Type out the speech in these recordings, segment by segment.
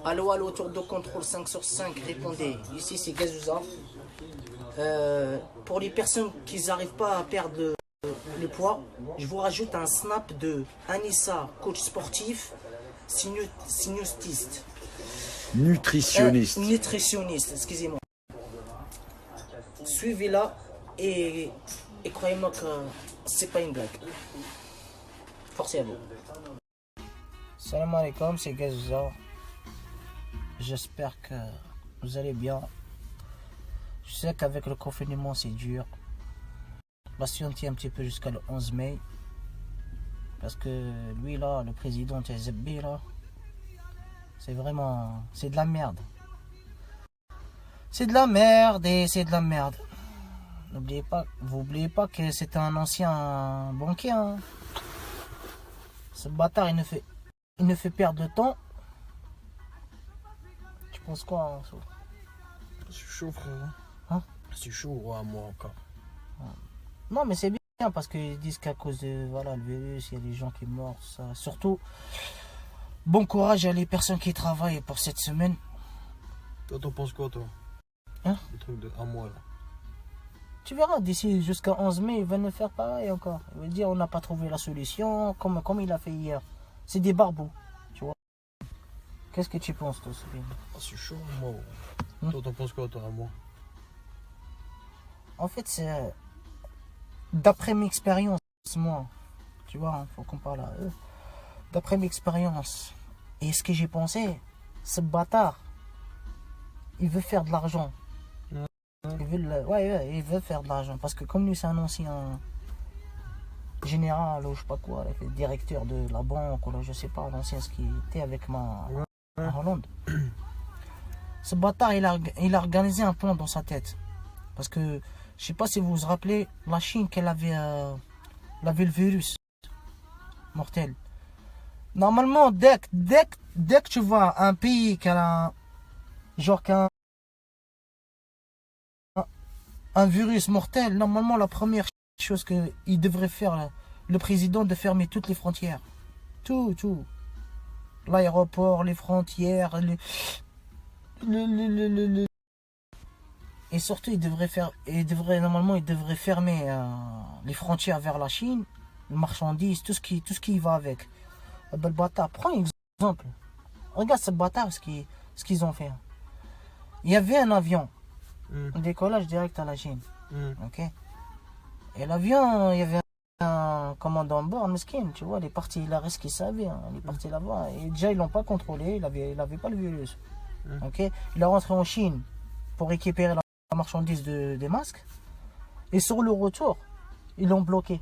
Allô, allô, tour de contrôle 5 sur 5, répondez. Ici, c'est Gazouza. Pour les personnes qui n'arrivent pas à perdre le poids, je vous rajoute un snap de Anissa, coach sportif, sinustiste. Nutritionniste, excusez-moi. Suivez-la et croyez-moi que c'est pas une blague. Forcez à vous. Salam alaikum, c'est Gazouza. J'espère que vous allez bien. Je sais qu'avec le confinement c'est dur. Patientez un petit peu jusqu'à le 11 mai. Parce que lui là, le président Tezebbi là, c'est vraiment... c'est de la merde. C'est de la merde et c'est de la merde. Vous oubliez pas que c'est un ancien banquier. Hein. Ce bâtard il ne fait perdre de temps. Tu penses quoi hein, c'est chaud frère. Hein? C'est chaud à moi encore. Non mais c'est bien parce qu'ils disent qu'à cause de voilà, le virus, il y a des gens qui meurent. Ça. Surtout, bon courage à les personnes qui travaillent pour cette semaine. Toi t'en penses quoi toi? Hein? Le truc de un mois là. Tu verras, d'ici jusqu'à 11 mai, il va nous faire pareil encore. Il va dire on n'a pas trouvé la solution, comme il a fait hier. C'est des barbous, tu vois. Qu'est-ce que tu penses toi, Sophie? C'est chaud moi. Toi t'en penses quoi toi à moi? En fait, c'est... D'après mes expériences, moi, tu vois, hein, faut qu'on parle à eux. D'après mes expériences, et ce que j'ai pensé, ce bâtard, il veut faire de l'argent. Il veut faire de l'argent. Parce que comme lui, c'est un ancien général ou je sais pas quoi, il fait directeur de la banque ou là, je sais pas, l'ancien ce qui était avec moi en Hollande. Ce bâtard, il a organisé un plan dans sa tête. Parce que, je sais pas si vous vous rappelez, la Chine, qu'elle avait le virus mortel. Normalement, dès que tu vois un pays qui a un virus mortel, normalement, la première chose qu'il devrait faire, le président, de fermer toutes les frontières. Tout. L'aéroport, les frontières, et surtout, il devrait fermer les frontières vers la Chine, les marchandises, tout ce qui va avec. Le bâtard, prends un exemple. Regarde ce bâtard, ce qu'ils ont fait. Il y avait un avion, un décollage direct à la Chine. Ok. Et l'avion, il y avait un commandant de bord, mesquine, tu vois, il est parti, il a risqué qu'il savait, hein, il est parti là-bas. Et déjà, ils l'ont pas contrôlé, il avait pas le virus. Ok. Il est rentré en Chine pour récupérer la marchandise des masques. Et sur le retour, ils l'ont bloqué.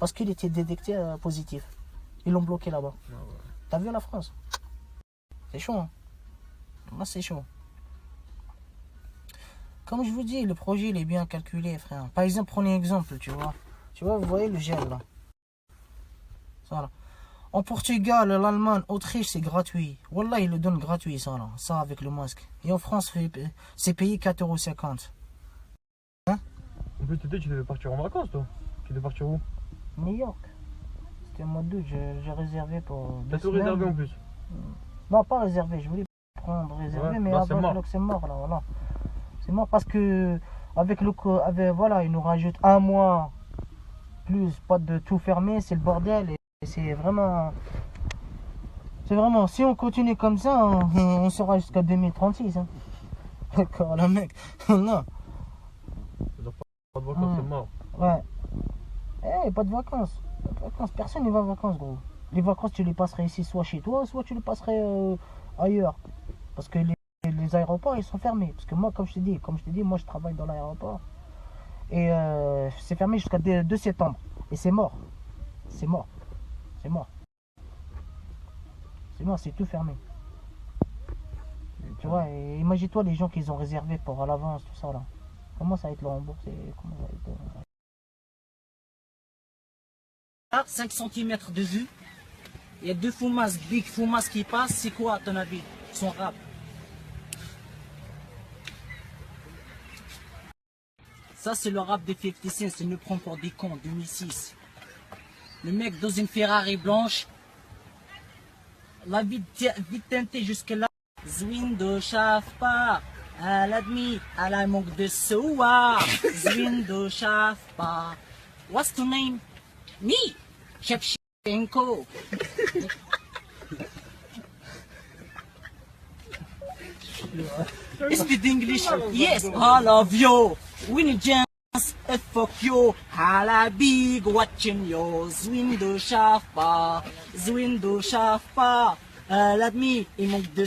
Parce qu'il était détecté positif. Ils l'ont bloqué là-bas. Ah ouais. T'as vu la France? C'est chaud. Hein? Là, c'est chaud. Comme je vous dis, le projet, il est bien calculé, frère. Par exemple, prenez un exemple, tu vois. Tu vois, vous voyez le gel, là. Ça, là. En Portugal, l'Allemagne, Autriche, c'est gratuit. Wallah, ils le donnent gratuit, ça, là. Ça, avec le masque. Et en France, c'est payé 4,50 €. Hein? En plus, tu devais partir en vacances, toi. Tu devais partir où? New York. C'était au mois d'août, j'ai réservé pour... T'as tout réservé en plus? Non, pas réservé, je voulais prendre réservé, mais là, c'est mort, là, voilà. C'est mort parce que, voilà, ils nous rajoutent un mois, plus, pas de tout fermé, c'est le bordel, et c'est vraiment, si on continue comme ça, on sera jusqu'à 2036, hein. D'accord, le mec, non. Pas de vacances, c'est mort. Ouais. Pas de vacances. Personne ne va en vacances, gros. Les vacances, tu les passerais ici, soit chez toi, soit tu les passerais ailleurs. Parce que les aéroports, ils sont fermés. Parce que moi, comme je t'ai dit, moi, je travaille dans l'aéroport. Et c'est fermé jusqu'à 2 septembre. Et c'est mort. C'est mort. C'est mort. C'est mort, c'est tout fermé. Tu vois, et imagine-toi les gens qui ont réservé pour à l'avance, tout ça, là. Comment ça va être le remboursé? Comment ça va être... 5 cm de vue, il y a 2 Foumas, Big Foumas qui passent, c'est quoi à ton avis? Son rap. Ça c'est le rap de 50 Cent, il nous prend pour des cons, 2006. Le mec dans une Ferrari blanche, la vie teintée jusque là, زوين دو شافبا ألدمي على مقدسوا زوين دو شافبا. What's your name? Me, Shevchenko. Speak English? Yes, all of you. Winnie James, fuck you. Hala big watching you. Zwindo shafa, let me imog the